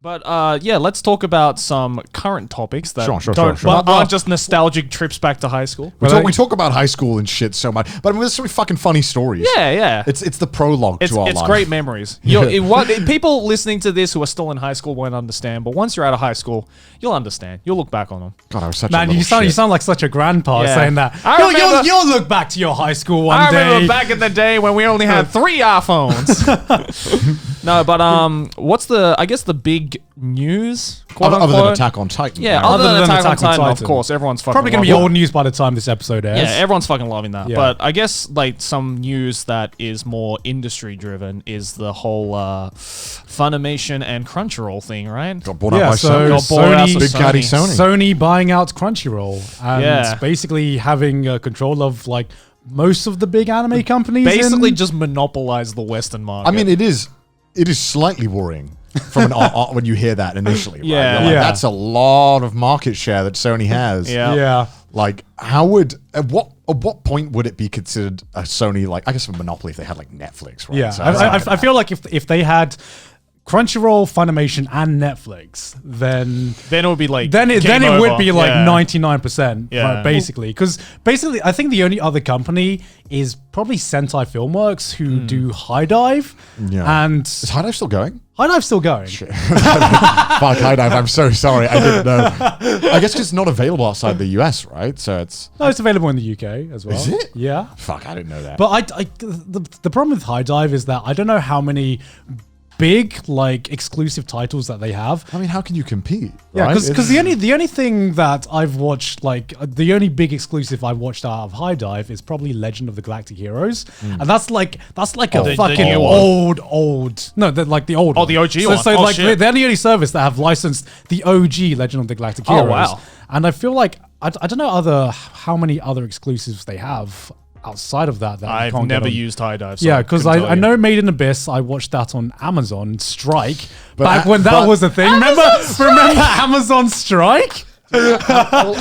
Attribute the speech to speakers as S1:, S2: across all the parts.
S1: But yeah, let's talk about some current topics that
S2: Sure.
S1: aren't just nostalgic trips back to high school.
S2: We talk about high school and shit so much, but I mean, there's so many fucking funny stories.
S1: Yeah.
S2: It's the prologue to our life.
S1: It's great memories. People listening to this who are still in high school won't understand, but once you're out of high school, you'll understand. You'll look back on them.
S2: God, I was such
S3: Man,
S2: a
S3: you sound like such a grandpa saying that. You'll look back to your high school one day.
S1: I remember back in the day when we only had 3 iPhones. No, but what's the big news?
S2: Other than Attack on Titan.
S1: Yeah, other than Attack on Titan, of course, everyone's fucking
S3: probably going to be old news by the time this episode airs.
S1: Yeah, everyone's fucking loving that. Yeah. But I guess like some news that is more industry driven is the whole Funimation and Crunchyroll thing, right?
S2: Got bought out by Sony. Big caddy Sony.
S3: Sony buying out Crunchyroll and basically having control of like most of the big anime companies.
S1: Basically just monopolize the Western market.
S2: I mean, it is slightly worrying. From when you hear that initially, right?
S1: Yeah.
S2: That's a lot of market share that Sony has.
S3: Yeah.
S2: Like, at what point would it be considered a Sony, like, I guess a monopoly if they had like Netflix, right?
S3: Yeah,
S2: So
S3: I feel like if they had Crunchyroll, Funimation, and Netflix, then
S1: it would be like
S3: then it would be like
S1: 99%,
S3: right, basically. Because basically, I think the only other company is probably Sentai Filmworks who do High Dive.
S2: Yeah.
S3: And
S2: is High Dive still going?
S3: High Dive's still going.
S2: Fuck High Dive. I'm so sorry. I didn't know. I guess it's not available outside the US, right? So it's
S3: available in the UK as well.
S2: Is it?
S3: Yeah.
S2: Fuck, I didn't know that.
S3: But the problem with High Dive is that I don't know how many big like exclusive titles that they have.
S2: I mean, how can you compete?
S3: Yeah, because the only thing that I've watched, like the only big exclusive I've watched out of High Dive is probably Legend of the Galactic Heroes, and that's like a fucking old no, like the old.
S1: Oh, the OG one.
S3: So like they're the only service that have licensed the OG Legend of the Galactic Heroes.
S1: Oh wow!
S3: And I feel like I don't know how many other exclusives they have outside of that
S1: I've never used High Dive. So
S3: yeah, because I know Made in Abyss. I watched that on Amazon Strike back when that was a thing. Remember Amazon Strike?
S2: Have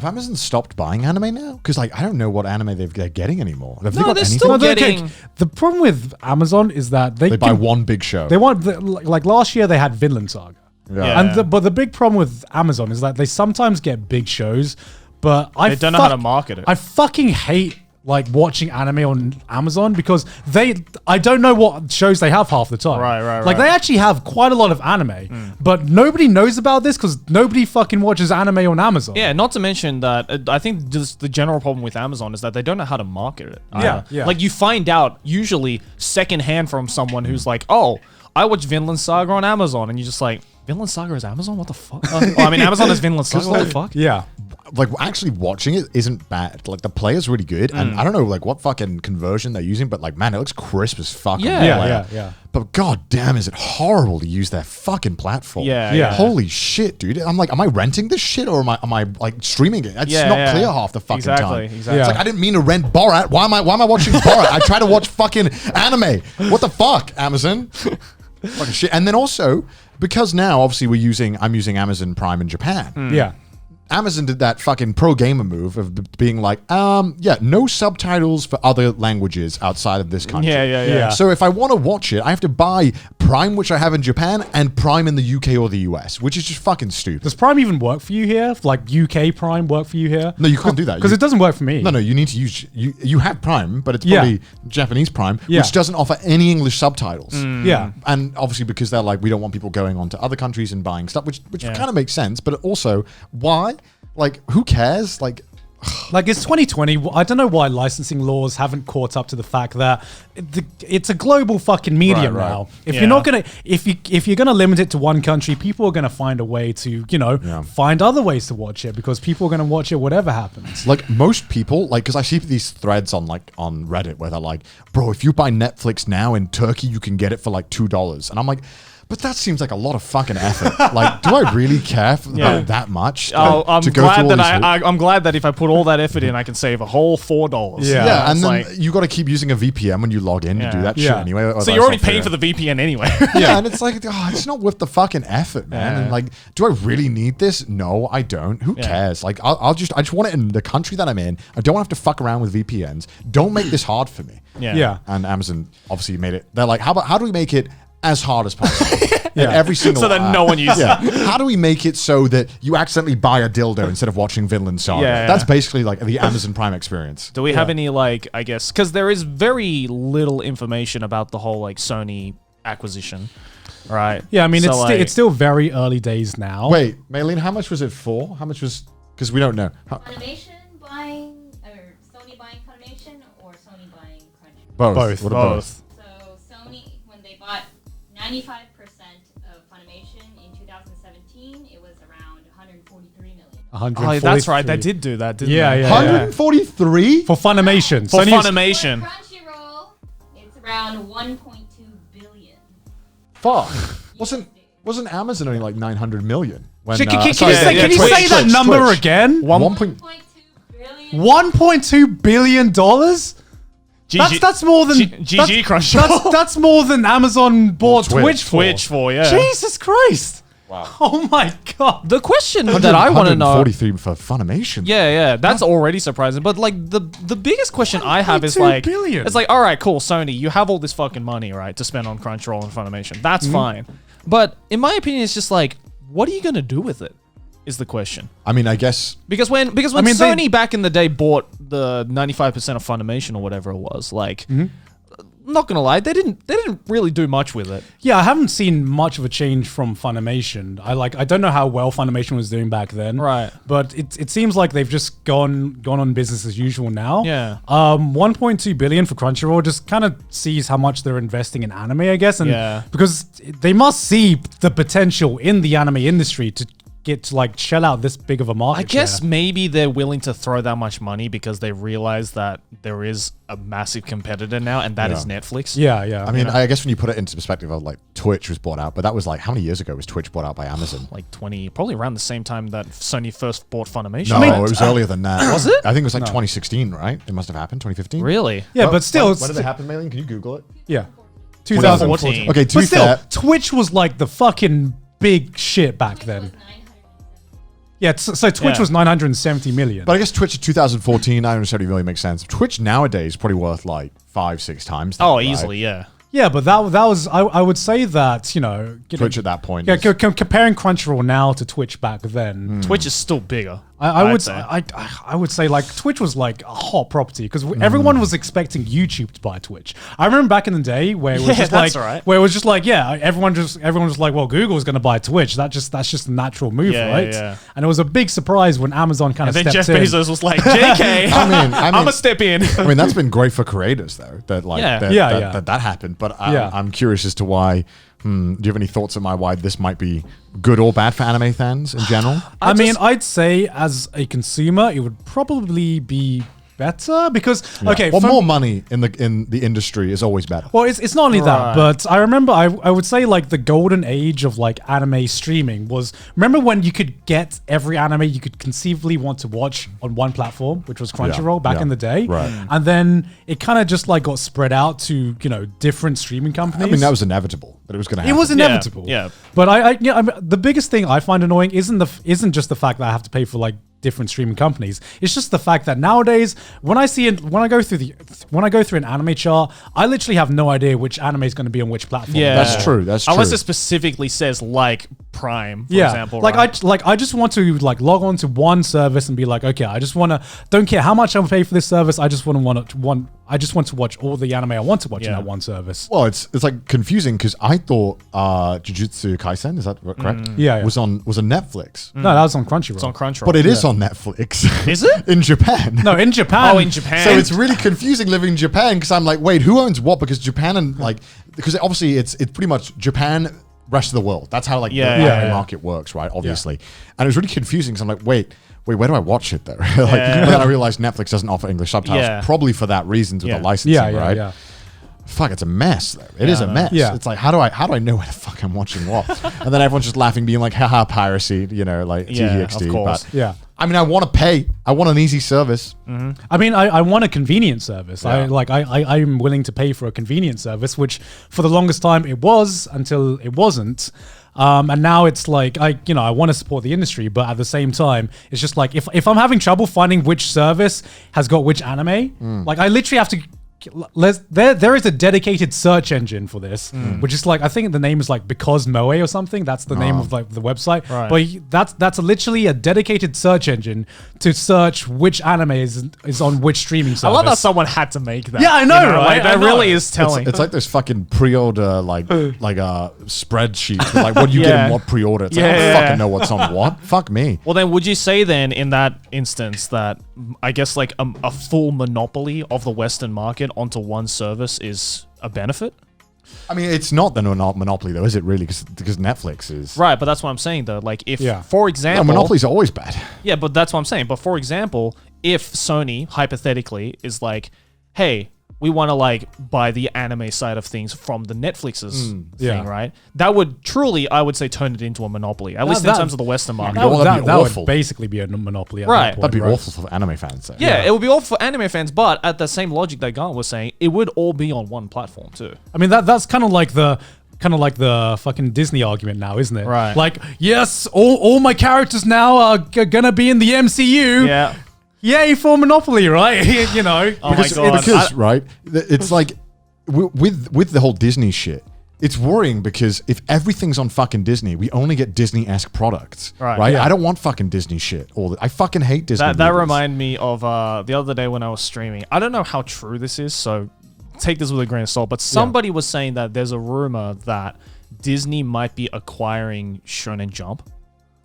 S2: Amazon stopped buying anime now? Because like I don't know what anime they're getting anymore. Have they got
S1: they're
S2: anything?
S1: still getting.
S3: The problem with Amazon is that they
S2: buy one big show.
S3: They want like last year they had Vinland Saga.
S2: Yeah.
S3: But the big problem with Amazon is that they sometimes get big shows. But
S1: they don't know how to market it.
S3: I fucking hate like watching anime on Amazon because I don't know what shows they have half the time.
S1: Right.
S3: Like they actually have quite a lot of anime, but nobody knows about this because nobody fucking watches anime on Amazon.
S1: Yeah, not to mention that I think just the general problem with Amazon is that they don't know how to market it.
S3: Yeah.
S1: Like you find out usually secondhand from someone who's like, oh, I watched Vinland Saga on Amazon, and you're just like, Vinland Saga is Amazon? What the fuck? Amazon is Vinland Saga. What the fuck?
S3: Yeah.
S2: Like actually watching it isn't bad. Like the player's really good, and I don't know like what fucking conversion they're using, but like man, it looks crisp as fuck.
S3: Yeah.
S2: But god damn, is it horrible to use their fucking platform?
S3: Yeah.
S2: Holy shit, dude! I'm like, am I renting this shit or am I like streaming it? It's not clear half the fucking time.
S1: Exactly.
S2: It's like I didn't mean to rent Borat. Why am I watching Borat? I try to watch fucking anime. What the fuck, Amazon? Fucking shit. And then also because now obviously I'm using Amazon Prime in Japan.
S3: Yeah.
S2: Amazon did that fucking pro gamer move of being like, no subtitles for other languages outside of this country.
S1: Yeah.
S2: So if I want to watch it, I have to buy Prime, which I have in Japan, and Prime in the UK or the US, which is just fucking stupid.
S3: Does Prime even work for you here? Like UK Prime work for you here?
S2: No, you can't do that.
S3: Because it doesn't work for me.
S2: No, you need to use, you have Prime, but it's probably Japanese Prime, which doesn't offer any English subtitles.
S3: Yeah.
S2: And obviously because they're like, we don't want people going on to other countries and buying stuff, which kind of makes sense, but also, why? Like, who cares? Like
S3: it's 2020. I don't know why licensing laws haven't caught up to the fact that it's a global fucking medium now. If you're not gonna, if you're gonna limit it to one country, people are gonna find a way to, find other ways to watch it because people are gonna watch it whatever happens.
S2: Like most people, like, because I see these threads on Reddit where they're like, bro, if you buy Netflix now in Turkey, you can get it for like $2, and I'm like, but that seems like a lot of fucking effort. Like, do I really care about that much?
S1: I'm glad that if I put all that effort in, I can save a whole $4.
S2: Yeah, and then you got to keep using a VPN when you log in to do that shit anyway.
S1: So you're already paying for the VPN anyway.
S2: Yeah, and it's like, it's not worth the fucking effort, man. And like, do I really need this? No, I don't. Who cares? Like, I just want it in the country that I'm in. I don't have to fuck around with VPNs. Don't make this hard for me.
S1: Yeah.
S2: And Amazon obviously made it. They're like, how do we make it as hard as possible. Yeah. Every single
S1: So that no one uses
S2: yeah. How do we make it so that you accidentally buy a dildo instead of watching Vinland Saga?
S1: Yeah.
S2: That's basically like the Amazon Prime experience.
S1: Do we have any, like, I guess, because there is very little information about the whole, like, Sony acquisition, right?
S3: Yeah, I mean,
S1: So,
S3: it's
S1: like,
S3: it's still very early days now.
S2: Wait, Maylene, how much was it for? How much was... Because we don't know.
S4: Funimation buying, or Sony buying Funimation, or Sony buying Crunchyroll?
S2: Both. What are both?
S4: So Sony, when they bought 95% of Funimation in 2017, it was around 143 million.
S3: 143.
S1: Oh, that's right. They did do that, didn't
S3: Yeah,
S1: they?
S3: yeah.
S2: 143?
S3: For Funimation.
S1: For
S3: Sony's-
S1: Funimation.
S4: Crunchyroll, it's around 1.2 billion.
S2: Fuck. Wasn't Amazon only like 900 million? When,
S3: Can you
S2: sorry,
S3: say,
S2: yeah,
S3: can you
S2: Twitch,
S3: say that
S2: Twitch,
S3: number
S2: Twitch.
S3: again?
S4: 1.2 billion.
S3: $1.2 billion? That's more than
S1: GG Crunchyroll.
S3: That's more than Amazon bought
S2: Twitch.
S3: Twitch for.
S1: for, yeah.
S3: Jesus Christ.
S2: Wow.
S3: Oh my god.
S1: The question that I want to know...
S2: 143 for Funimation.
S1: Yeah, that's already surprising. But, like, the biggest question I have is,
S3: 1.2
S1: like...
S3: billion.
S1: It's like, all right, cool, Sony, you have all this fucking money, right, to spend on Crunchyroll and Funimation. That's fine. But, in my opinion, it's just like, what are you going to do with it? Is the question.
S2: I mean, I guess...
S1: Because when
S3: mean,
S1: Sony back in the day bought the 95% of Funimation or whatever it was, like, not gonna lie, they didn't really do much with it.
S3: Yeah, I haven't seen much of a change from Funimation. I don't know how well Funimation was doing back then.
S1: Right.
S3: But it seems like they've just gone on business as usual now.
S1: Yeah.
S3: 1.2 billion for Crunchyroll just kind of sees how much they're investing in anime, I guess. And
S1: Yeah.
S3: because they must see the potential in the anime industry to get to like shell out this big of a market.
S1: I guess
S3: share.
S1: maybe they're willing to throw that much money because they realize that there is a massive competitor now, and that is Netflix.
S3: Yeah.
S2: I mean, I guess when you put it into perspective of like Twitch was bought out, but that was like, how many years ago was Twitch bought out by Amazon?
S1: Like 20, probably around the same time that Sony first bought Funimation.
S2: No, it was earlier than that.
S1: Was it?
S2: I think it was like 2016, right? It must have happened, 2015?
S1: Really?
S3: Yeah, but still,
S2: When did it happen, Maylene? Can you Google it?
S3: yeah.
S1: 2014.
S2: Okay, to
S3: But
S2: be
S3: still,
S2: fair,
S3: Twitch was like the fucking big shit back
S4: It
S3: then.
S4: was 970.
S3: Yeah, so Twitch
S1: Yeah.
S3: was 970 million.
S2: but I guess Twitch in 2014, 970 million makes sense. Twitch nowadays is probably worth like 5-6 times that,
S1: Oh,
S2: right?
S1: easily, yeah.
S3: Yeah, but that was I would say that, you know,
S2: Twitch at that point.
S3: yeah,
S2: is-
S3: comparing Crunchyroll now to Twitch back then,
S1: Twitch is still bigger.
S3: I would
S1: say.
S3: I would say like Twitch was like a hot property because everyone was expecting YouTube to buy Twitch. I remember back in the day where it was
S1: Yeah,
S3: just
S1: that's
S3: like
S1: right.
S3: where it was just like everyone was like, well, Google's going to buy Twitch. That's just a natural move,
S1: Yeah,
S3: right?
S1: yeah.
S3: And it was a big surprise when Amazon kind of
S1: And then
S3: stepped
S1: Jeff
S3: in.
S1: Bezos was like, JK,
S2: I mean,
S1: I'm going to step in.
S2: I mean, that's been great for creators, though. That like
S1: Yeah.
S2: that happened. But
S3: Yeah.
S2: I'm curious as to why. Do you have any thoughts on why this might be good or bad for anime fans in general?
S3: I mean, I'd say as a consumer, it would probably be better because okay,
S2: well,
S3: for-
S2: more money in the industry is always better.
S3: Well, it's not only
S1: Right.
S3: that, but I remember I would say like the golden age of like anime streaming was, remember when you could get every anime you could conceivably want to watch on one platform, which was Crunchyroll back
S2: yeah.
S3: in the day.
S2: Right.
S3: And then it kind of just like got spread out to, you know, different streaming companies.
S2: I mean, that was inevitable that it was going to
S3: it
S2: happen.
S3: was inevitable.
S1: yeah.
S3: But I mean, the biggest thing I find annoying isn't just the fact that I have to pay for like different streaming companies. It's just the fact that nowadays when I go through an anime chart, I literally have no idea which anime is going to be on which platform.
S1: Yeah.
S2: That's true. That's true.
S1: Unless it specifically says like Prime, for example.
S3: like
S1: right?
S3: I just want to like log on to one service and be like, okay, I just want to, don't care how much I pay for this service. I just want to watch all the anime I want to watch in
S1: Yeah.
S3: that one service.
S2: Well, it's like confusing because I thought Jujutsu Kaisen, is that correct?
S3: Yeah.
S2: Was on Netflix,
S3: No, that was on Crunchyroll.
S1: it's on Crunchyroll.
S2: but it is on Netflix.
S1: Is it?
S2: in Japan?
S3: No, in Japan.
S1: Oh, in Japan.
S2: So it's really confusing living in Japan because I'm like, wait, who owns what? Because Japan and like, because obviously it's pretty much Japan, rest of the world. That's how like the anime market works, right? Obviously, and it was really confusing because I'm like, wait, where do I watch it though? But then I realized Netflix doesn't offer English subtitles,
S1: Yeah.
S2: probably for that reason with
S1: Yeah.
S2: the licensing,
S3: Yeah,
S2: right?
S3: yeah.
S2: Fuck, it's a mess though. It is a mess.
S3: Yeah.
S2: It's like, how do I know where the fuck I'm watching what? And then everyone's just laughing, being like, haha, piracy, you know, like
S1: Yeah,
S2: TXT.
S1: of course.
S2: But
S3: Yeah.
S2: I mean, I want to pay. I want an easy service.
S3: I mean, I want a convenient service. I'm willing to pay for a convenient service, which for the longest time it was until it wasn't. And now it's like, I want to support the industry, but at the same time, it's just like, if I'm having trouble finding which service has got which anime, like I literally have to there is a dedicated search engine for this, which is like, I think the name is like Because Moe or something. That's the name of like the website.
S1: Right.
S3: But that's literally a dedicated search engine to search which anime is on which streaming service.
S1: I love that someone had to make that.
S3: Yeah, I know, right?
S1: Like, that
S3: I know.
S1: really is telling.
S2: It's like those fucking pre-order spreadsheets with like what you get in what pre-order. It's like, I don't fucking know what's on what. Fuck me.
S1: Well, then, would you say then in that instance that I guess like a full monopoly of the Western market onto one service is a benefit?
S2: I mean, it's not the monopoly though, is it really? Because Netflix is
S1: Right, but that's what I'm saying though. Like if, for
S2: No,
S1: example,
S2: monopoly's always bad.
S1: yeah, but that's what I'm saying. But for example, if Sony hypothetically is like, hey, we want to like buy the anime side of things from the Netflix's thing,
S3: Yeah.
S1: right? That would truly, I would say, turn it into a monopoly, at least in
S3: that-
S1: terms of the Western market.
S2: Well, that'd be
S3: that would
S2: awful.
S3: basically be a monopoly. At
S1: Right.
S3: that point,
S2: That'd be
S3: right?
S2: awful for anime fans. Though.
S1: Yeah, it would be awful for anime fans, but at the same logic that Garnt was saying, it would all be on one platform too.
S3: I mean, that's kind of like the fucking Disney argument now, isn't it?
S1: Right.
S3: Like, yes, all my characters now are gonna be in the MCU.
S1: Yeah.
S3: Yay for Monopoly, right? You know.
S1: Oh my
S2: Because,
S1: God.
S2: because right, it's like with the whole Disney shit. It's worrying because if everything's on fucking Disney, we only get Disney-esque products, right?
S1: Yeah.
S2: I don't want fucking Disney shit. I fucking hate Disney.
S1: That
S2: movies.
S1: reminded me of the other day when I was streaming. I don't know how true this is, so take this with a grain of salt. But somebody was saying that there's a rumor that Disney might be acquiring Shonen Jump.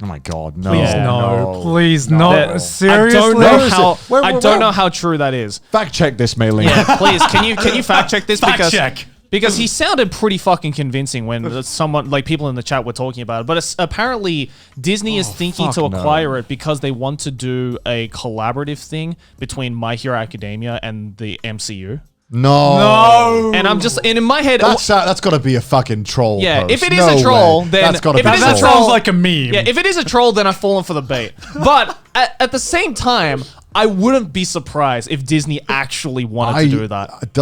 S2: Oh my god, no!
S3: Please no, please no.
S1: That-
S3: Seriously.
S1: I don't
S2: Where
S1: know
S2: is
S1: how.
S2: it? Where-
S1: I
S2: where-
S1: don't
S2: where-
S1: know how true that is.
S2: Fact check this, Mailing.
S1: Yeah, please. Can you fact check this?
S3: Fact check.
S1: Because he sounded pretty fucking convincing when someone, like people in the chat were talking about it. But it's, apparently Disney is thinking
S2: fuck
S1: to
S2: no.
S1: acquire it because they want to do a collaborative thing between My Hero Academia and the MCU.
S2: No,
S1: And I'm just, and in my head,
S2: That's got to be a fucking troll.
S1: Yeah,
S2: post.
S1: if it is
S2: No
S1: a troll,
S2: way.
S1: then
S2: that's got to
S1: if
S2: be
S1: it is a
S3: That
S1: troll-
S3: sounds like a meme.
S1: yeah, if it is a troll, then I've fallen for the bait. But at the same time, I wouldn't be surprised if Disney actually wanted to do that.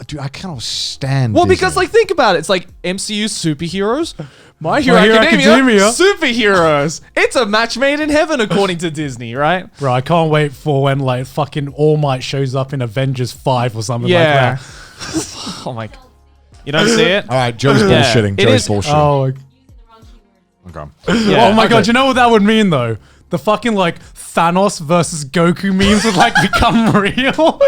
S2: Dude, I cannot stand.
S1: Well,
S2: Disney.
S1: because like think about it, it's like MCU superheroes, My Hero,
S3: Hero
S1: Academia,
S3: Academia.
S1: superheroes. It's a match made in heaven, according to Disney, right?
S3: Bro, I can't wait for when like fucking All Might shows up in Avengers 5 or something
S1: Yeah.
S3: like that.
S1: Oh my! You don't see it?
S2: all right, Joe's
S1: Yeah,
S2: bullshitting.
S1: it
S2: Joe's
S1: is-
S2: bullshitting.
S3: Oh,
S2: Okay.
S1: Yeah.
S3: oh my god, you know what that would mean though? The fucking like Thanos versus Goku memes would like become real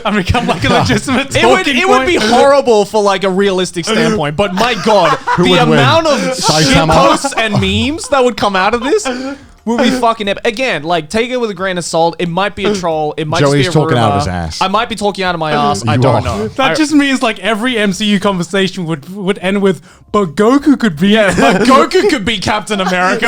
S3: and become like a legitimate
S1: It would
S3: talking point.
S1: be horrible for like a realistic standpoint, but my god, the
S2: would win?
S1: amount of shit
S2: Saitama?
S1: posts and memes that would come out of this would be fucking epic. Again, like take it with a grain of salt. It might be a troll. It might
S2: Joey's
S1: just be a
S2: talking
S1: rumor.
S2: out of his ass.
S1: I might be talking out of my ass. I
S2: You
S1: don't
S2: are.
S1: know.
S3: That just means like every MCU conversation would end with, but Goku could be.
S1: Goku could be Captain America.